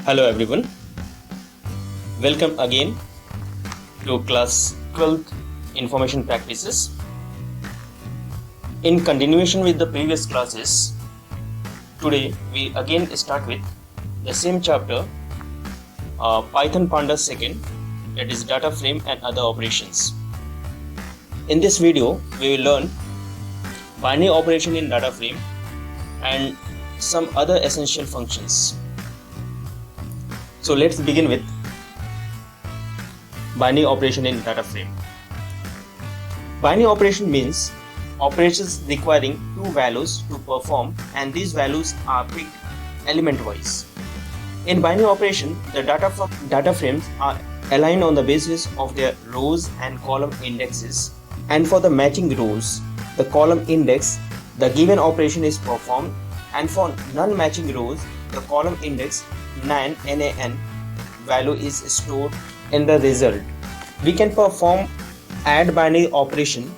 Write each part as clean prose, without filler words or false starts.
Hello everyone, welcome again to class 12th information practices. In continuation with the previous classes, today we again start with the same chapter, Python Pandas second, that is data frame and other operations. In this video, we will learn binary operation in data frame and some other essential functions. So let's begin with binary operation in data frame. Binary operation means operations requiring two values to perform, and these values are picked element wise. In binary operation, the data frames are aligned on the basis of their rows and column indexes, and for the matching rows, the column index, the given operation is performed, and for non-matching rows, the column index NaN value is stored in the result. We can perform add binary operation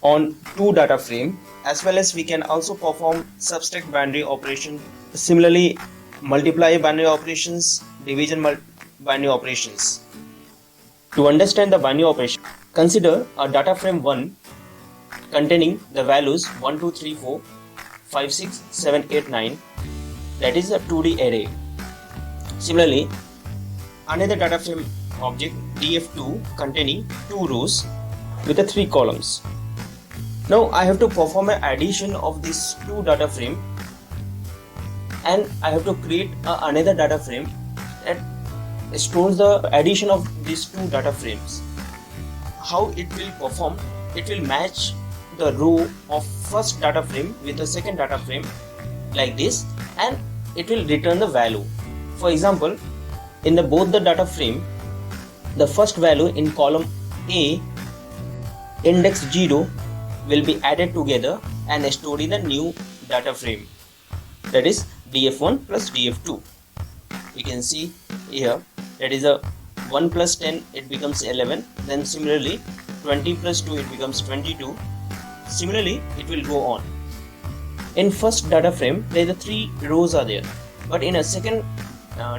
on two data frame, as well as we can also perform subtract binary operation. Similarly, multiply binary operations, division binary operations. To understand the binary operation, consider a data frame 1 containing the values 1, 2, 3, 4, 5, 6, 7, 8, 9. That is a 2D array. Similarly, another data frame object df2 containing two rows with the three columns. Now I have to perform an addition of these two data frame, and I have to create another data frame that stores the addition of these two data frames. How it will perform? It will match the row of first data frame with the second data frame like this, and it will return the value. For example, in both the data frame, the first value in column A, index 0, will be added together and stored in the new data frame, that is df1 plus df2. We can see here that is a 1 plus 10, it becomes 11. Then similarly 20 plus 2, it becomes 22. Similarly it will go on. In first data frame there is a 3 rows are there, but in a second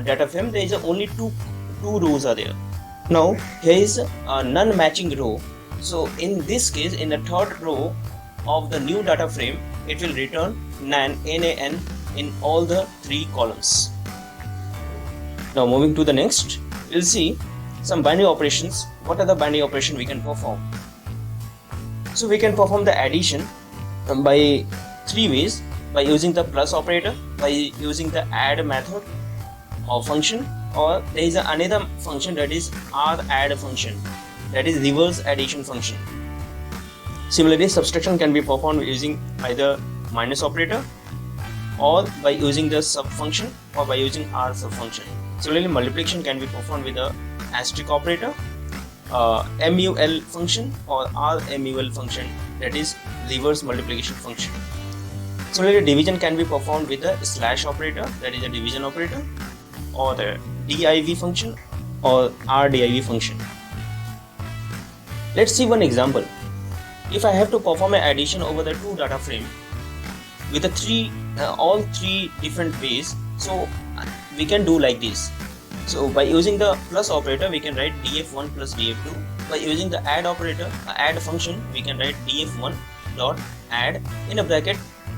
data frame there is only two rows are there. Now here is a non-matching row, so in this case, in the third row of the new data frame, it will return NaN in all the three columns. Now moving to the next, we'll see some binary operations. What are the binary operations we can perform? So we can perform the addition by three ways: by using the plus operator, by using the add method or function, or there is another function, that is radd function, that is reverse addition function. Similarly, subtraction can be performed using either minus operator, or by using the sub function, or by using r sub function. Similarly, multiplication can be performed with the asterisk operator, mul function, or rmul function, that is reverse multiplication function. Similarly, division can be performed with the slash operator, that is a division operator, or the div function, or rdiv function. Let's see one example. If I have to perform an addition over the two data frame with the all three different ways, so we can do like this. So by using the plus operator, we can write df1 plus df2. By using the add operator, add function, we can write df1 dot add in a bracket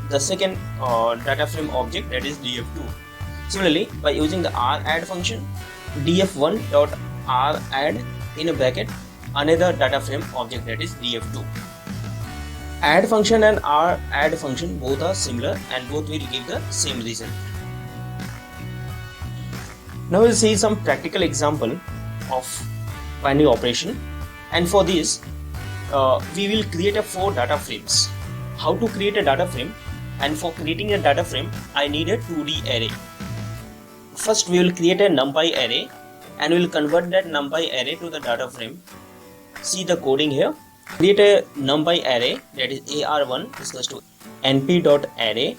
the second data frame object, that is df2. Similarly, by using the radd function, df1 dot radd in a bracket another data frame object, that is df2. Add function and radd function both are similar, and both will give the same result. Now we'll see some practical example of binary operation, and for this we will create a 4 data frames. How to create a data frame? And for creating a data frame, I need a 2D array. First we will create a numpy array, and we will convert that numpy array to the data frame. See the coding here. Create a numpy array, that is ar1 is equals to np.array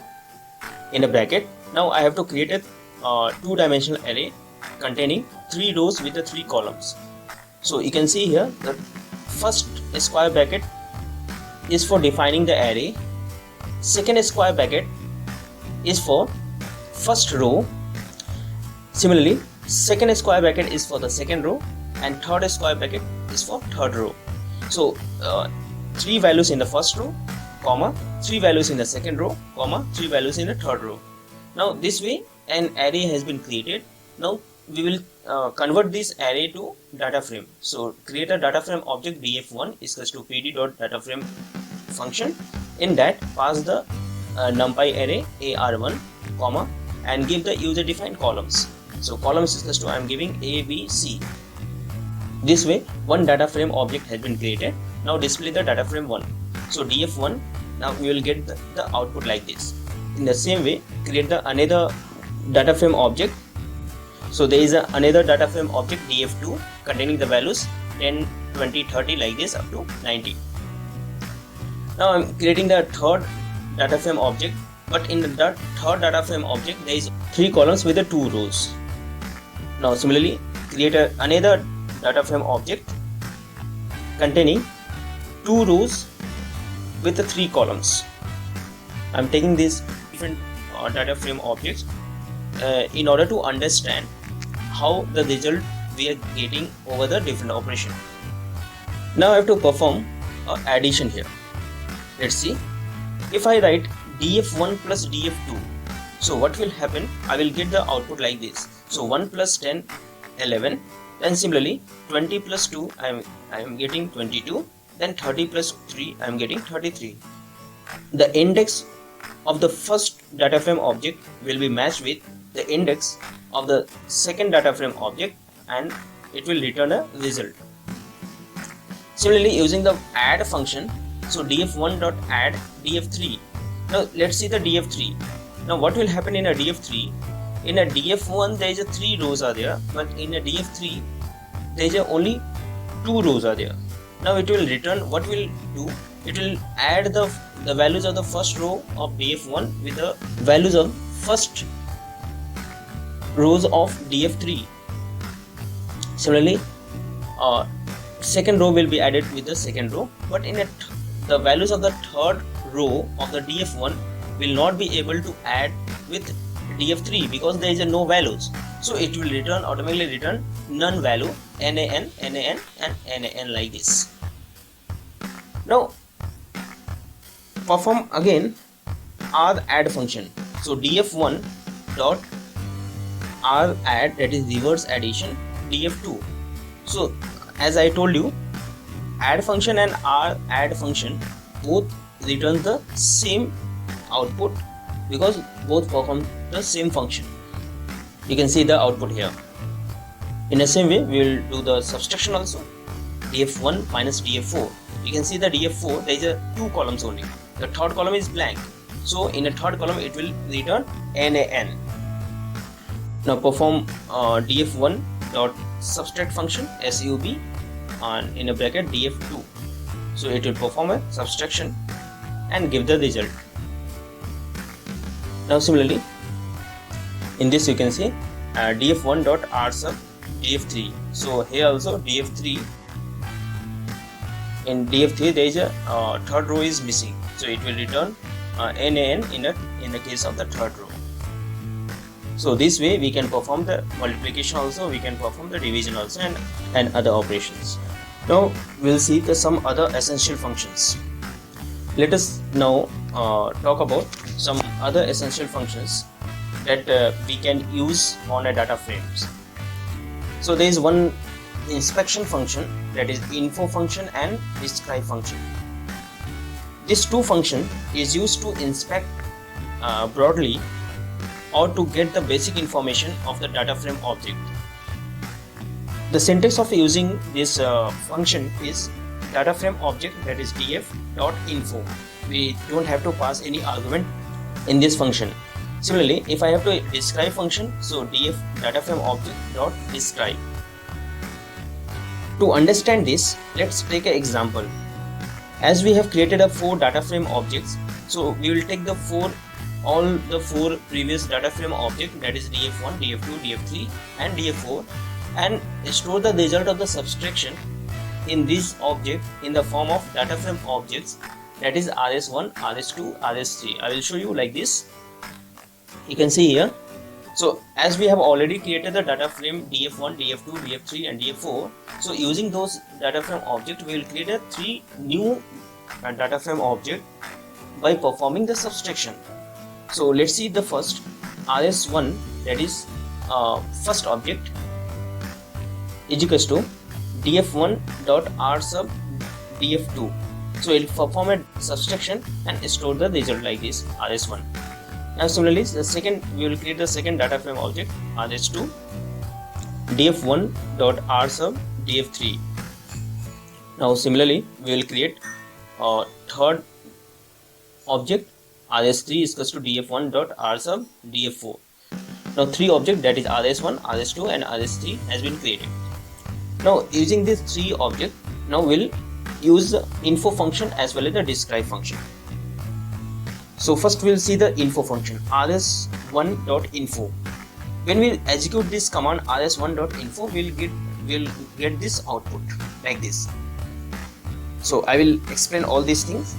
in a bracket. Now I have to create a 2-dimensional array containing 3 rows with the 3 columns. So you can see here the first square bracket is for defining the array, second square bracket is for first row. Similarly, second square bracket is for the second row, and third square bracket is for third row. So 3 values in the first row, comma 3 values in the second row, comma 3 values in the third row. Now this way an array has been created. Now we will convert this array to data frame. So create a data frame object df1 is equals to pd.dataframe function. In that pass the numpy array ar1, comma, and give the user defined columns. So columns is equals to I am giving a, b, c. This way one data frame object has been created. Now display the data frame 1. So df1, now we will get the output like this. In the same way, create the another data frame object. So there is another data frame object df2 containing the values 10, 20, 30 like this up to 90. Now I am creating the third data frame object, but in the third data frame object there is 3 columns with the 2 rows. Now similarly create another data frame object containing 2 rows with the 3 columns. I am taking these different data frame objects in order to understand how the result we are getting over the different operation. Now I have to perform addition here. Let's see. If I write df1 plus df2, so what will happen? I will get the output like this. So 1 plus 10, 11. Then similarly 20 plus 2, I am getting 22. Then 30 plus 3, I am getting 33. The index of the first data frame object will be matched with the index of the second data frame object, and it will return a result. Similarly, using the add function, so df1 dot add df3. Now let's see the df3. Now what will happen in a df3? In a df1 there is a 3 rows are there, but in a df3 there is only 2 rows are there. Now it will return, what will do? It will add the values of the first row of df1 with the values of first rows of df3. Similarly, second row will be added with the second row, but in the values of the third row of the df1 will not be able to add with df3 because there is no values. So it will return automatically return none value, nan, nan, and nan like this. Now perform again add function. So df1 dot add, that is reverse addition, df2. So as I told you, add function and add function both return the same output because both perform the same function. You can see the output here. In the same way we will do the subtraction also, df1 minus df4. You can see the df4 there is 2 columns only. The third column is blank, so in the third column it will return nan. Now perform df1 dot subtract function sub and in a bracket df2. So it will perform a subtraction and give the result. Now similarly in this you can see df1 dot rsub df3. So here also df3, in df3 there is a third row is missing, so it will return nan in the case of the third row. So this way we can perform the multiplication also, we can perform the division also, and other operations. Now we'll see some other essential functions. Let us now talk about some other essential functions that we can use on a data frames. So there is one inspection function, that is info function and describe function. This 2 function is used to inspect broadly or to get the basic information of the data frame object. The syntax of using this function is data frame object, that is df.info. We don't have to pass any argument in this function. Similarly, if I have to describe function, so df data frame object dot describe. To understand this, let's take an example. As we have created 4 data frame objects, so we will take all the 4 previous data frame object, that is df1, df2, df3 and df4, and store the result of the subtraction in this object in the form of data frame objects, that is rs1, rs2, rs3. I will show you like this. You can see here So as we have already created the data frame df1, df2, df3 and df4, so using those data frame object we will create a 3 new data frame object by performing the subtraction. So let's see the first rs1, that is first object, is equals to df1 dot r sub df2. So it will perform a subtraction and store the result like this, rs1. Now similarly the second, we will create the second data frame object, rs2, df1 dot r sub df3. Now similarly we will create a third object, rs3 is equals to df1 dot r sub df4. Now 3 objects, that is rs1, rs2 and rs3 has been created. Now using these 3 objects, now we'll use the info function as well as the describe function. So first we'll see the info function, rs1.info. When we execute this command rs1.info, we'll get this output like this. So I will explain all these things.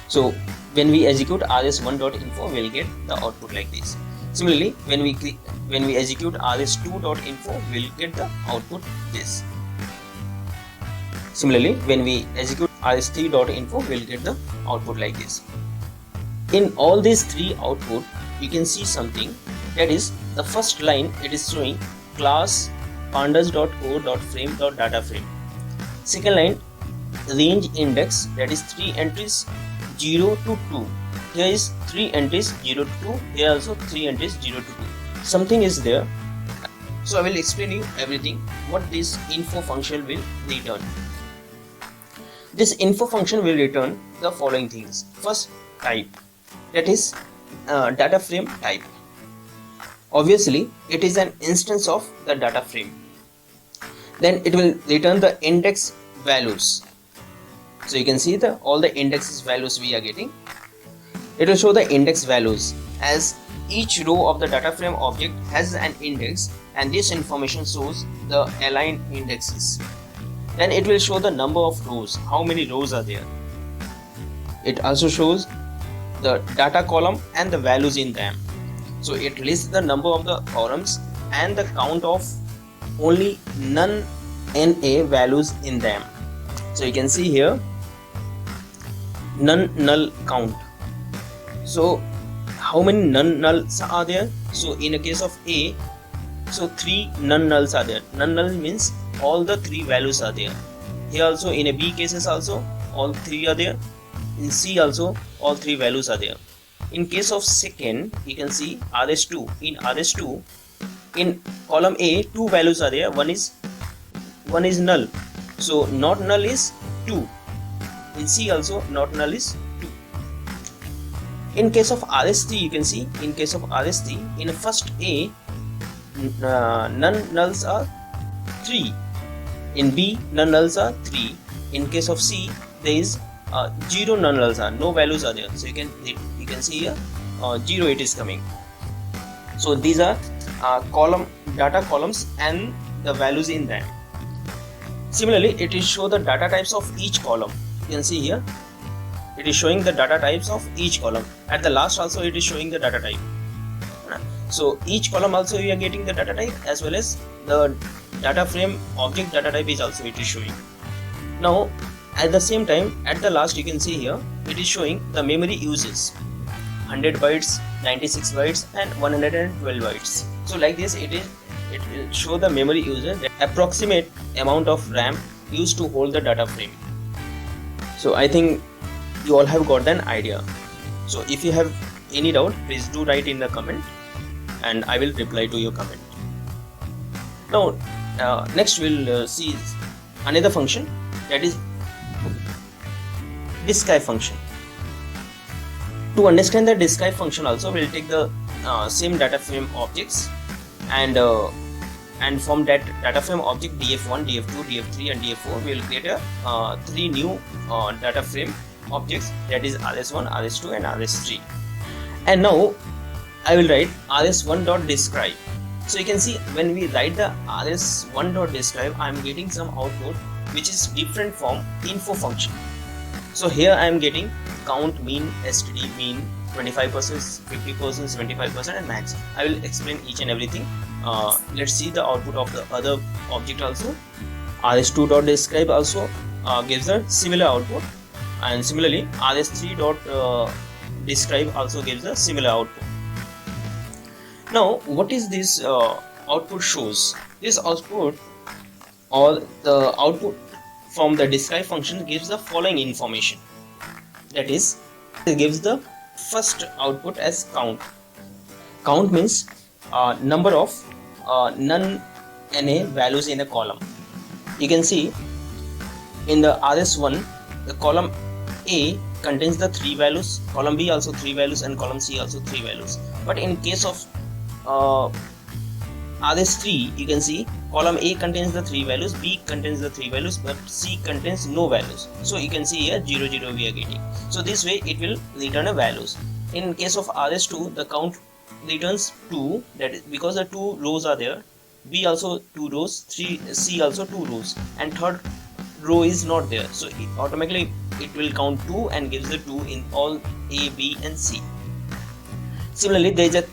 So when we execute rs1.info, we'll get the output like this. Similarly, when we execute rs2.info, we'll get the output this. Similarly, when we execute rs3.info, we'll get the output like this. In all these 3 output, you can see something, that is the first line, it is showing class pandas.core.frame.dataframe. Second line, range index, that is 3 entries 0 to 2. Here is 3 entries 0 to 2, here also 3 entries 0 to 2. Something is there. So I will explain you everything what this info function will return. This info function will return the following things. First, type, that is data frame type. Obviously it is an instance of the data frame. Then it will return the index values. So you can see all the indexes values we are getting. It will show the index values, as each row of the data frame object has an index, and this information shows the aligned indexes. Then it will show the number of rows, how many rows are there. It also shows the data column and the values in them. So it lists the number of the columns and the count of only non-NA values in them. So you can see here non-null count. So how many non-nulls are there? So in a case of A, so 3 non-nulls are there. Non-null means all the 3 values are there. Here also in a B cases also all 3 are there. In C also all 3 values are there. In case of second, you can see rs2. In rs2, in column A 2 values are there. One is null. So not null is 2. In C also not null is 2. In case of rs3, you can see in case of rs3, in first A non-nulls are 3. In B non-nulls are 3. In case of C there is 0 non-nulls are, no values are there. So you can see here 0 it is coming. So these are data columns and the values in them. Similarly, it will show the data types of each column. You can see here it is showing the data types of each column. At the last also it is showing the data type. So each column also we are getting the data type, as well as the data frame object data type is also it is showing. Now at the same time, at the last you can see here it is showing the memory uses, 100 bytes, 96 bytes and 112 bytes. So like this it will show the memory usage, the approximate amount of RAM used to hold the data frame. So I think you all have got an idea. So if you have any doubt, please do write in the comment and I will reply to your comment. Now next we'll see another function, that is describe function. To understand the describe function also, we'll take the same data frame objects and from that data frame object df1, df2, df3 and df4 we will create a 3 new data frame objects, that is rs1, rs2 and rs3. And now I will write rs1.describe. So you can see when we write the rs1.describe, I am getting some output which is different from info function. So here I am getting count, mean, std, mean, 25%, 50%, 75%, and max. I will explain each and everything. Let's see the output of the other object also. rs2.describe also gives a similar output, and similarly rs3.describe also gives a similar output. Now what is this output shows? This output, or the output from the describe function, gives the following information. That is, it gives the first output as count. Count means number of non-NA values in a column. You can see in the rs1, the column A contains the 3 values, column B also 3 values, and column C also 3 values. But in case of rs3, you can see column A contains the 3 values, B contains the 3 values, but C contains no values. So you can see here 0 0 we are getting. So this way it will return a values. In case of rs2, the count returns 2, that is because the 2 rows are there, B also 2 rows, C also 2 rows, and third row is not there. So automatically it will count 2 and gives the 2 in all A, B and C. Similarly, there is a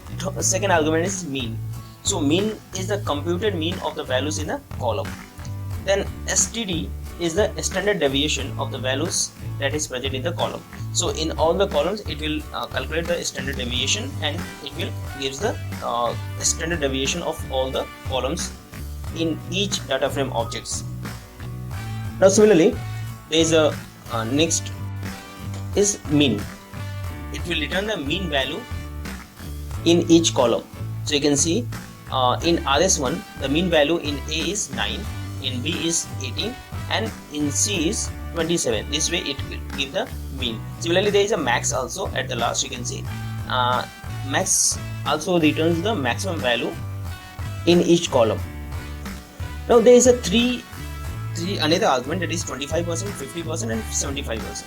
second argument is mean. So mean is the computed mean of the values in a column. Then std is the standard deviation of the values that is present in the column. So in all the columns it will calculate the standard deviation, and it will gives the standard deviation of all the columns in each data frame objects. Now similarly, there is a next is mean. It will return the mean value in each column. So you can see in rs1 the mean value in A is 9, in B is 18, and in C is 27. This way it will give the mean. Similarly, there is a max also at the last. You can see max also returns the maximum value in each column. Now there is a three another argument, that is 25%, 50% and 75%.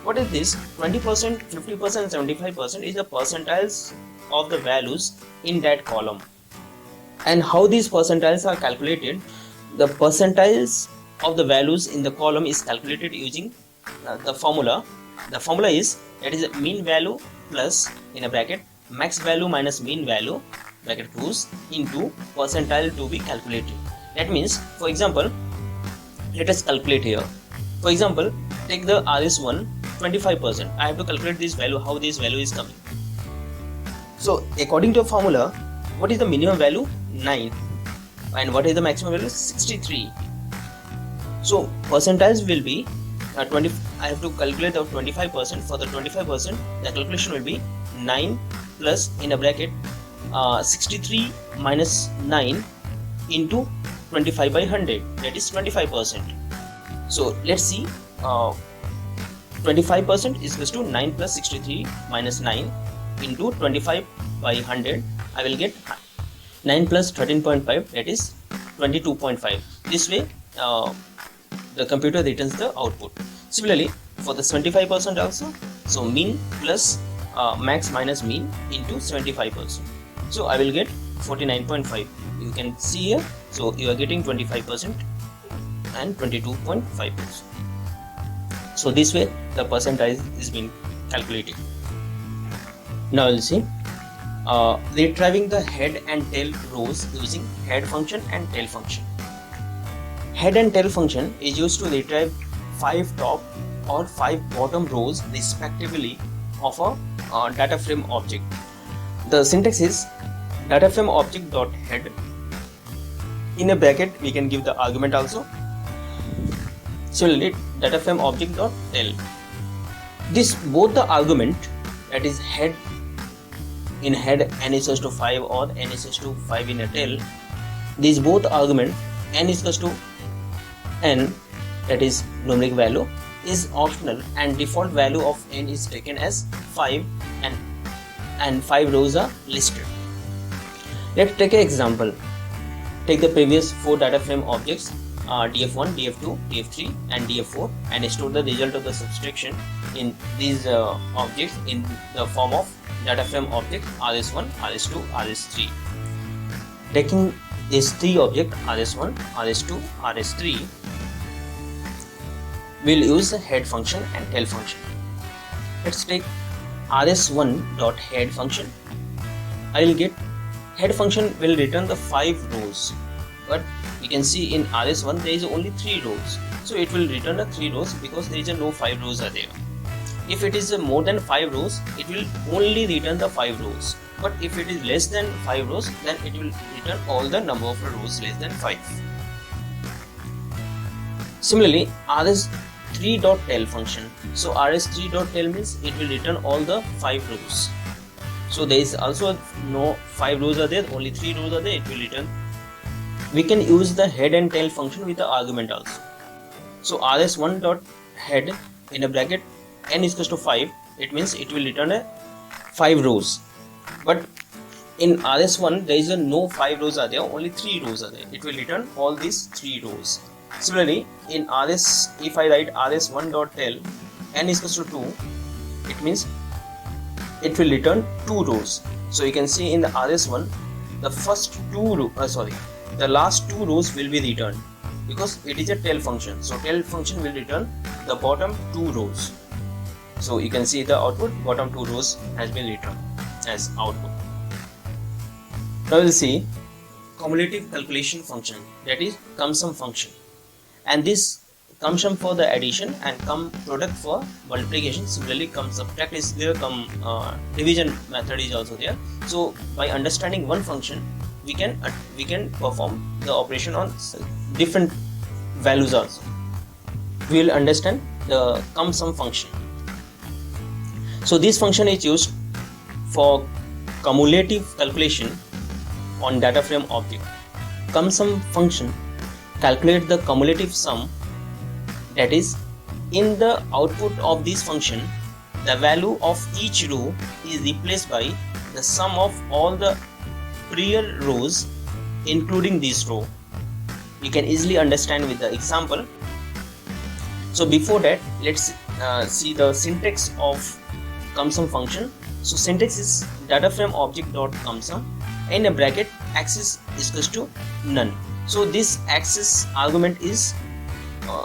What is this? 20%, 50% and 75% is the percentiles of the values in that column. And how these percentiles are calculated? The percentiles of the values in the column is calculated using the formula. The formula is, that is mean value plus in a bracket max value minus mean value bracket close into percentile to be calculated. That means, for example, let us calculate here. For example, take the rs1 25%. I have to calculate this value, how this value is coming. So according to a formula, what is the minimum value? 9. And what is the maximum value? 63. So percentiles will be 20. I have to calculate the 25%. For the 25%, the calculation will be 9 plus in a bracket 63 minus 9 into 25 by 100, that is 25%. So let's see, 25% is equal to 9 plus 63 minus 9 into 25 by 100. I will get 9 plus 13.5, that is 22.5. This way the computer returns the output. Similarly, for the 75% also, so mean plus max minus mean into 75%. So I will get 49.5. You can see here. So you are getting 25% and 22.5%. So this way the percentile is being calculated. Now we'll see retrieving the head and tail rows using head function and tail function. Head and tail function is used to retrieve 5 top or 5 bottom rows respectively of a data frame object. The syntax is data frame object dot head. In a bracket we can give the argument also. Similarly, data frame object dot tail. This both the argument, that is head, in head n is equals to 5 or n is equals to 5 in a tail. These both argument n is equals to n, that is numeric value, is optional, and default value of n is taken as 5 and 5 rows are listed. Let's take an example. Take the previous 4 data frame objects df1, df2, df3 and df4 and store the result of the subtraction in these objects in the form of data frame object rs1, rs2, rs3. Taking these 3 objects rs1, rs2, rs3, we'll use the head function and tail function. Let's take rs1.head function. I will get head function will return the 5 rows, but we can see in rs1 there is only 3 rows, so it will return the 3 rows because there is no 5 rows are there. If it is more than 5 rows, it will only return the 5 rows, but if it is less than 5 rows, then it will return all the number of rows less than 5. Similarly, rs3.tell function. So rs3.tell means it will return all the 5 rows. So there is also no 5 rows are there, only 3 rows are there, it will return. We can use the head and tail function with the argument also. So rs1.head in a bracket n is equals to 5, it means it will return a 5 rows. But in rs1 there is no 5 rows are there, only 3 rows are there, it will return all these 3 rows. Similarly, in rs, if I write rs1.tell n is equals to 2, it means it will return 2 rows. So you can see in the rs1 the last 2 rows will be returned because it is a tell function. So tell function will return the bottom 2 rows. So you can see the output, bottom 2 rows has been returned as output. Now we'll see cumulative calculation function, that is CumSum function, and this CumSum for the addition and CumProduct for multiplication. Similarly, CumSubtract is there, division method is also there. So by understanding one function, we can perform the operation on different values also. We will understand the CumSum function. So this function is used for cumulative calculation on data frame object. CumSum function calculate the cumulative sum, that is, in the output of this function the value of each row is replaced by the sum of all the prior rows including this row. You can easily understand with the example. So before that, let's see the syntax of CumSum function. So syntax is data frame object dot CumSum, in a bracket axis is equals to none. So this axis argument is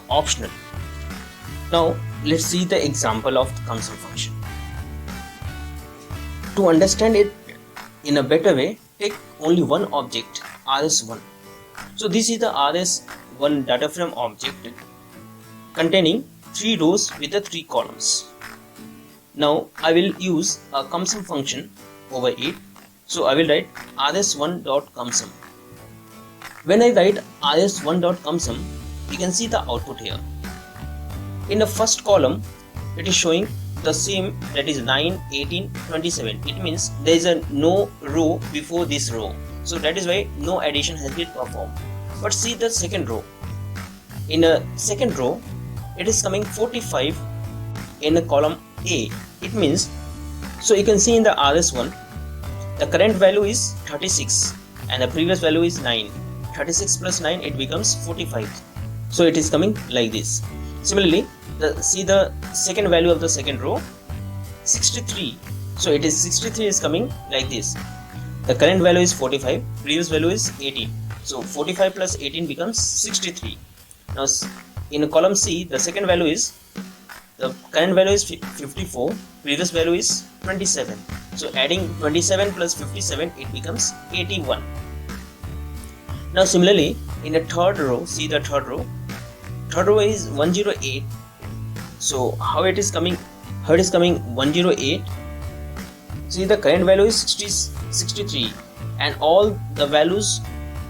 optional. Now let's see the example of the CumSum function. To understand it in a better way, take only one object, rs1. So this is the rs1 data frame object containing 3 rows with the 3 columns. Now I will use a CumSum function over it. So I will write rs1.CumSum. When I write rs1.CumSum, you can see the output here. In the first column, it is showing the same, that is 9, 18, 27. It means there is no row before this row. So that is why no addition has been performed. But see the second row. In a second row, it is coming 45 in a column A. It means, so you can see in the rs1, the current value is 36 and the previous value is 9. 36 plus 9, it becomes 45. So it is coming like this. Similarly, see the second value of the second row, 63. So it is 63 is coming like this. The current value is 45, previous value is 18. So 45 plus 18 becomes 63. Now in column C, the second value is, the current value is 54, previous value is 27. So adding 27 plus 57, it becomes 81. Now similarly, in the third row, see the third row is 108. So how it is coming? How it is coming 108? See the current value is 63 and all the values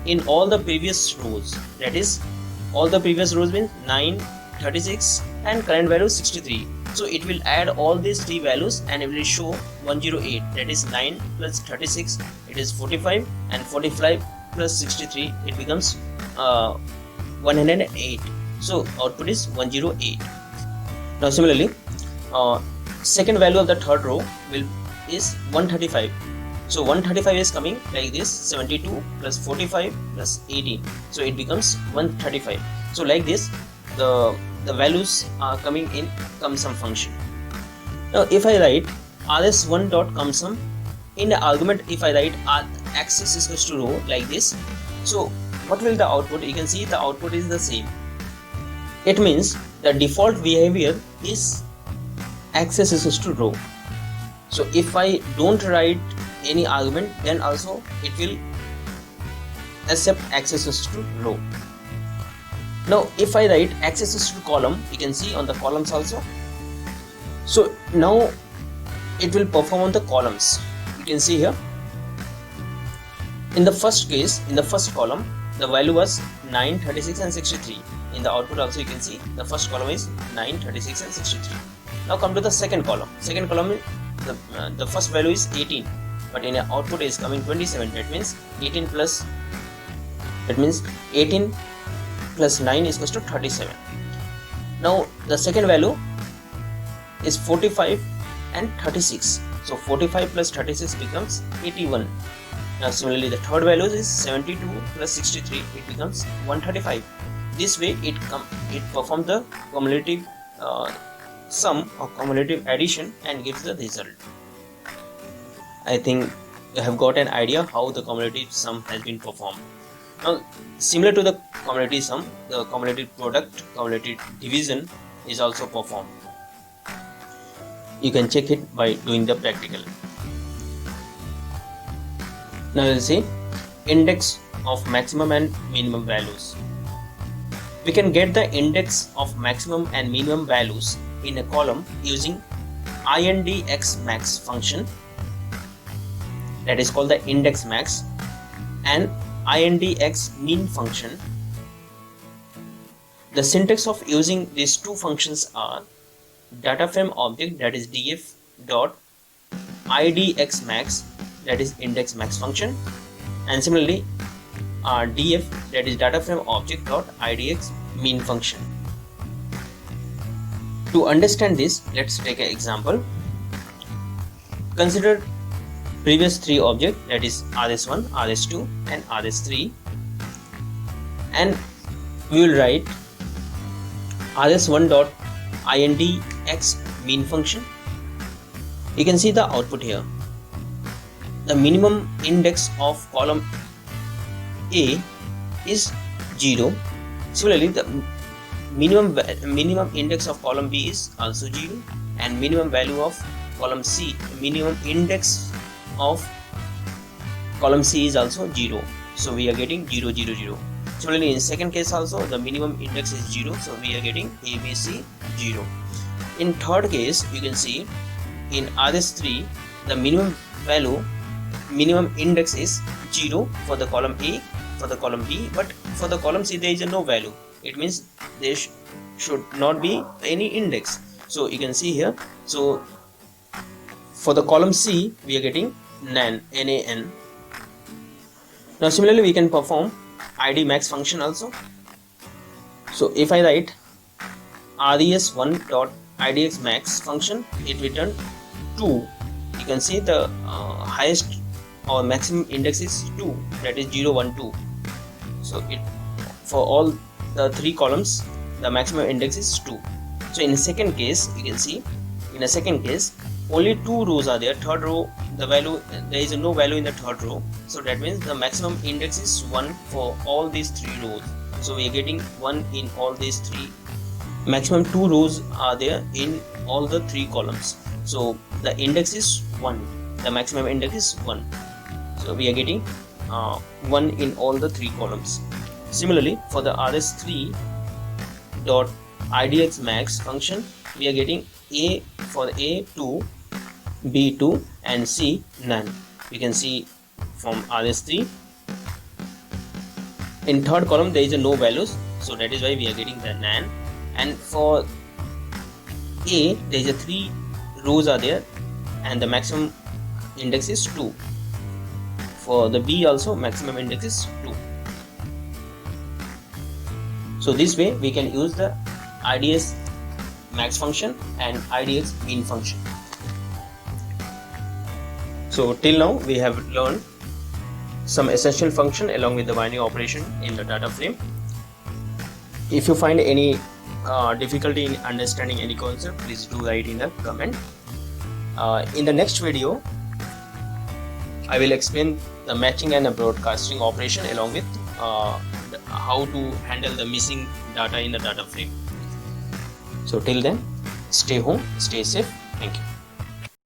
in all the previous rows, that is all the previous rows means 9, 36 and current value 63. So it will add all these 3 values and it will show 108, that is 9 plus 36, it is 45, and 45 plus 63, it becomes 108. So output is 108. Now similarly, second value of the third row is 135. So 135 is coming like this, 72 plus 45 plus 18. So it becomes 135. So like this, the values are coming in CumSum function. Now if I write rs1.CumSum, in the argument if I write axis is equals to row like this, so what will the output? You can see the output is the same. It means the default behavior is access is to row. So if I don't write any argument, then also it will accept access to row. Now if I write access to column, you can see on the columns also. So now it will perform on the columns. You can see here in the first case, in the first column, the value was 9, 36 and 63. In the output also you can see the first column is 9, 36 and 63. Now come to the second column. Second column, the first value is 18, but in the output is coming 27. That means 18 plus 9 is equals to 37. Now the second value is 45 and 36. So 45 plus 36 becomes 81. Now similarly the third value is 72 plus 63, it becomes 135. This way it performs the cumulative sum or cumulative addition and gives the result. I think you have got an idea how the cumulative sum has been performed. Now similar to the cumulative sum, the cumulative product, cumulative division is also performed. You can check it by doing the practical. Now you will see index of maximum and minimum values. We can get the index of maximum and minimum values in a column using indxmax function, that is called the index max, and indxmin function. The syntax of using these two functions are data frame object, that is df dot idxmax, that is index max function, and similarly df, that is data frame object dot idx mean function. To understand this, let's take an example. Consider previous three objects, that is rs1, rs2 and rs3, and we will write rs1 dot indx mean function. You can see the output here. The minimum index of column A is 0. Similarly, the minimum index of column B is also 0, and minimum value of column C, minimum index of column C is also 0. So we are getting 0, 0, 0. Similarly, in second case also the minimum index is 0, so we are getting ABC 0. In third case, you can see in RS3 the minimum index is 0 for the column A, for the column B, but for the column C there is no value. It means there should not be any index. So you can see here, so for the column C we are getting nan. Now similarly we can perform id max function also. So if I write res1 dot idx max function, it return 2. You can see the highest or maximum index is 2, that is 0, 1, 2. So it for all the three columns the maximum index is 2. So in the second case, you can see in the second case only 2 rows are there. Third row, the value, there is no value in the third row, so that means the maximum index is 1 for all these 3 rows. So we are getting 1 in all these 3. Maximum 2 rows are there in all the 3 columns, so the index is 1, the maximum index is 1. So we are getting 1 in all the 3 columns. Similarly, for the rs3 dot idx max function, we are getting A for A2, B2 and C none. We can see from rs3 in third column there is no values, so that is why we are getting the nan. And for A there is a 3 rows are there and the maximum index is 2. For the B also maximum index is 2. So this way we can use the IDX max function and IDX mean function. So till now we have learned some essential function along with the binary operation in the data frame. If you find any difficulty in understanding any concept, please do write in the comment. In the next video I will explain the matching and the broadcasting operation along with how to handle the missing data in the data frame. So till then, stay home, stay safe. Thank you.